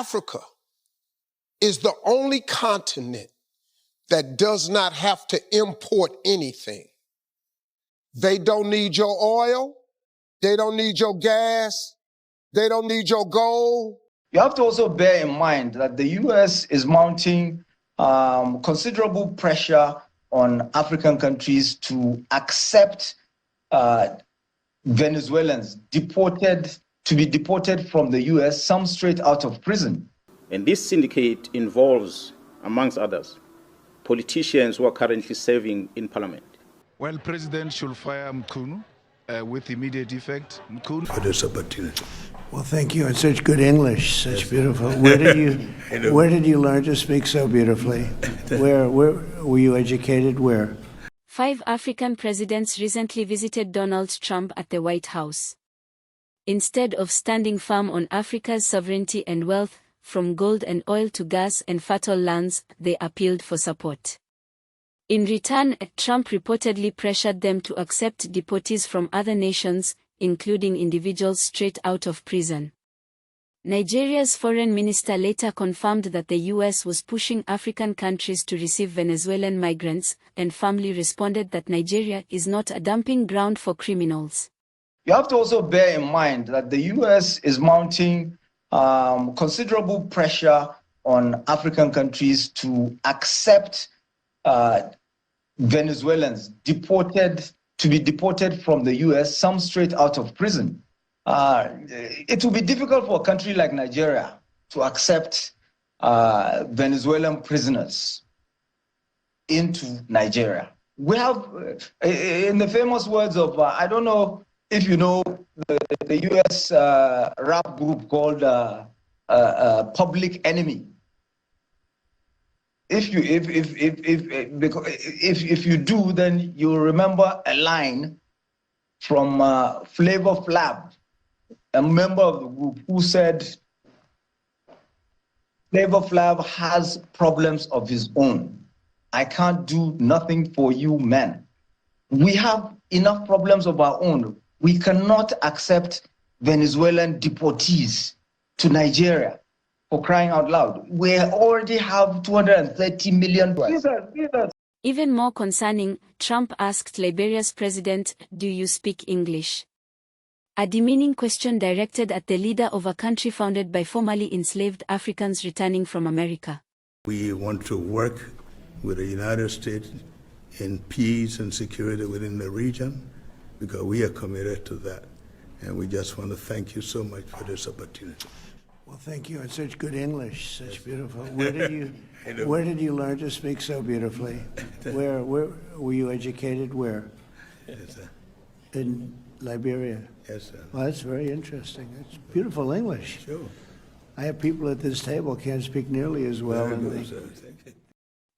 Africa is the only continent that does not have to import anything. They don't need your oil, they don't need your gas, they don't need your gold. You have to also bear in mind that the U.S. is mounting considerable pressure on African countries to accept Venezuelans to be deported from the U.S., some straight out of prison. And this syndicate involves, amongst others, politicians who are currently serving in parliament. Well, President should fire Mkhunu with immediate effect. Mkhunu. For this opportunity. Well, thank you. And such good English, such beautiful. Where did you learn to speak so beautifully? Where were you educated? Where? 5 African presidents recently visited Donald Trump at the White House. Instead of standing firm on Africa's sovereignty and wealth, from gold and oil to gas and fertile lands, they appealed for support. In return, Trump reportedly pressured them to accept deportees from other nations, including individuals straight out of prison. Nigeria's foreign minister later confirmed that the U.S. was pushing African countries to receive Venezuelan migrants, and firmly responded that Nigeria is not a dumping ground for criminals. You have to also bear in mind that the U.S. is mounting considerable pressure on African countries to accept Venezuelans to be deported from the U.S., some straight out of prison. It will be difficult for a country like Nigeria to accept Venezuelan prisoners into Nigeria. We have, in the famous words of, I don't know if you know the U.S. rap group called Public Enemy. If you do, then you'll remember a line from Flavor Flav, a member of the group, who said, Flavor Flav has problems of his own. I can't do nothing for you, men. We have enough problems of our own. We cannot accept Venezuelan deportees to Nigeria, for crying out loud. We already have 230 million. Even more concerning, Trump asked Liberia's president, "Do you speak English?" A demeaning question directed at the leader of a country founded by formerly enslaved Africans returning from America. We want to work with the United States in peace and security within the region, because we are committed to that. And we just want to thank you so much for this opportunity. Well, thank you. And such good English, such beautiful. Where did you learn to speak so beautifully? Where were you educated? Where? Yes, sir. In Liberia. Yes, sir. Well, that's very interesting. That's beautiful English. Sure. I have people at this table can't speak nearly as well. Very good, sir. Thank you.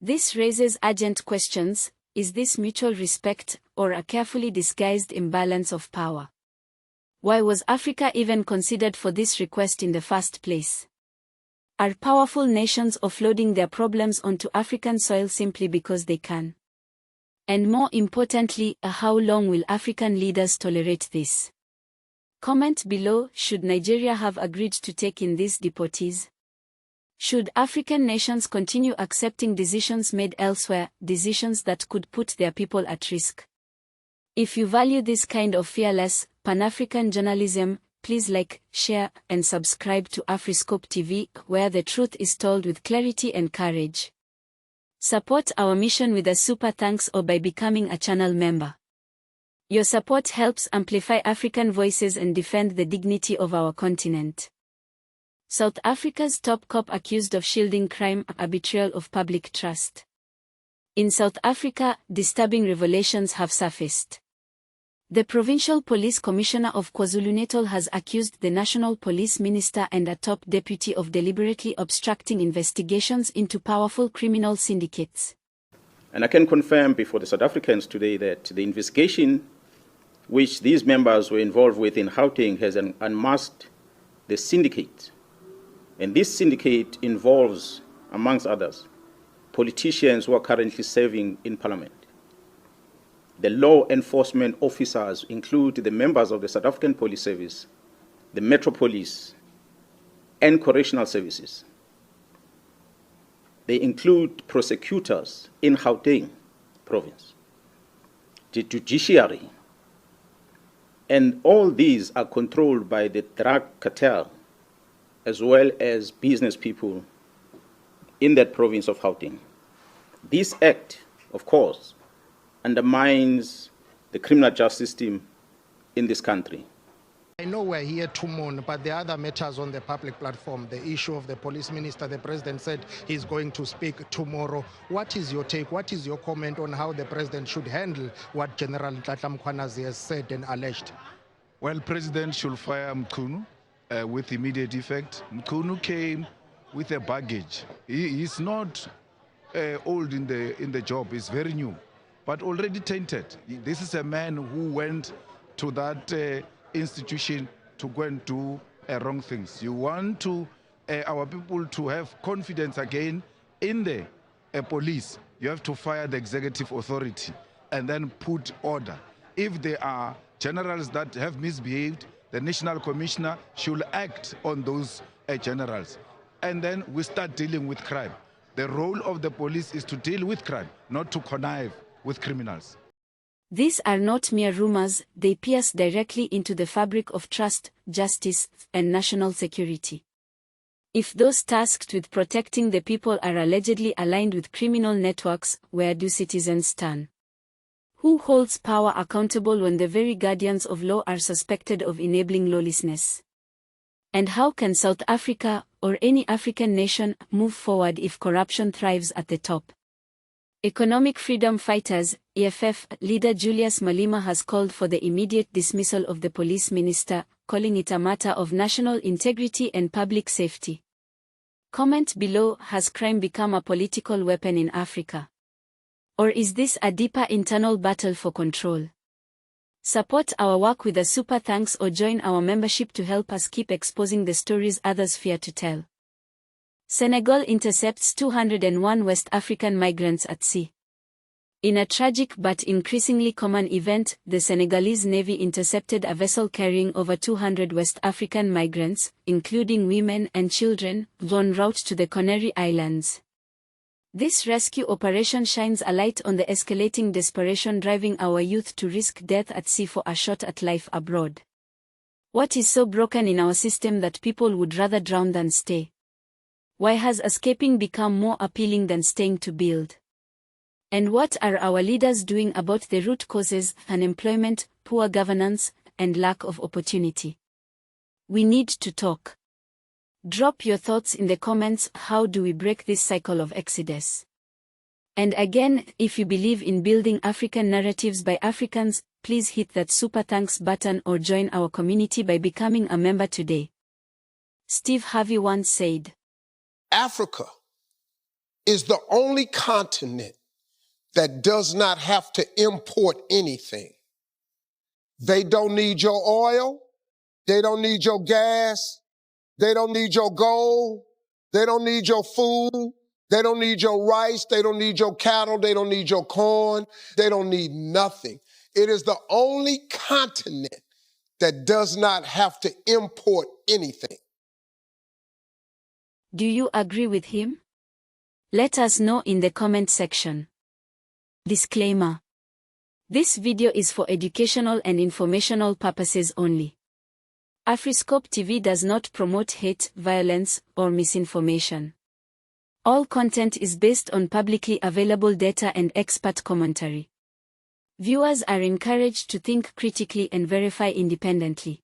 This raises urgent questions. Is this mutual respect, or a carefully disguised imbalance of power? Why was Africa even considered for this request in the first place? Are powerful nations offloading their problems onto African soil simply because they can? And more importantly, how long will African leaders tolerate this? Comment below, should Nigeria have agreed to take in these deportees? Should African nations continue accepting decisions made elsewhere, decisions that could put their people at risk? If you value this kind of fearless, Pan-African journalism, please like, share, and subscribe to Afriscope TV, where the truth is told with clarity and courage. Support our mission with a super thanks or by becoming a channel member. Your support helps amplify African voices and defend the dignity of our continent. South Africa's top cop accused of shielding crime, a betrayal of public trust. In South Africa, disturbing revelations have surfaced. The Provincial Police Commissioner of KwaZulu-Natal has accused the National Police Minister and a top deputy of deliberately obstructing investigations into powerful criminal syndicates. And I can confirm before the South Africans today that the investigation which these members were involved with in Gauteng has unmasked the syndicate. And this syndicate involves, amongst others, politicians who are currently serving in parliament. The law enforcement officers include the members of the South African Police Service, the Metro Police, and correctional services. They include prosecutors in Gauteng province, the judiciary, and all these are controlled by the drug cartel as well as business people in that province of Gauteng. This act, of course, undermines the criminal justice system in this country. I know we're here to mourn, but the other matters on the public platform, the issue of the police minister, the president said he's going to speak tomorrow. What is your take? What is your comment on how the president should handle what General Ntahla Mkhwanazi has said and alleged? Well, President should fire Mkhunu with immediate effect. Mkhunu came with a baggage. He's not old in the job, he's very new, but already tainted. This is a man who went to that institution to go and do wrong things. You want to our people to have confidence again in the police. You have to fire the executive authority and then put order. If there are generals that have misbehaved, the national commissioner should act on those generals. And then we start dealing with crime. The role of the police is to deal with crime, not to connive with criminals. These are not mere rumors, they pierce directly into the fabric of trust, justice, and national security. If those tasked with protecting the people are allegedly aligned with criminal networks, where do citizens stand? Who holds power accountable when the very guardians of law are suspected of enabling lawlessness? And how can South Africa, or any African nation, move forward if corruption thrives at the top? Economic Freedom Fighters, EFF, leader Julius Malema has called for the immediate dismissal of the police minister, calling it a matter of national integrity and public safety. Comment below, has crime become a political weapon in Africa? Or is this a deeper internal battle for control? Support our work with a super thanks or join our membership to help us keep exposing the stories others fear to tell. Senegal intercepts 201 West African migrants at sea. In a tragic but increasingly common event, the Senegalese Navy intercepted a vessel carrying over 200 West African migrants, including women and children, en route to the Canary Islands. This rescue operation shines a light on the escalating desperation driving our youth to risk death at sea for a shot at life abroad. What is so broken in our system that people would rather drown than stay? Why has escaping become more appealing than staying to build? And what are our leaders doing about the root causes, unemployment, poor governance, and lack of opportunity? We need to talk. Drop your thoughts in the comments. How do we break this cycle of exodus? And again, if you believe in building African narratives by Africans, please hit that super thanks button or join our community by becoming a member today. Steve Harvey once said, Africa is the only continent that does not have to import anything. They don't need your oil. They don't need your gas. They don't need your gold. They don't need your food. They don't need your rice. They don't need your cattle. They don't need your corn. They don't need nothing. It is the only continent that does not have to import anything. Do you agree with him? Let us know in the comment section. Disclaimer. This video is for educational and informational purposes only. Afriscope TV does not promote hate, violence, or misinformation. All content is based on publicly available data and expert commentary. Viewers are encouraged to think critically and verify independently.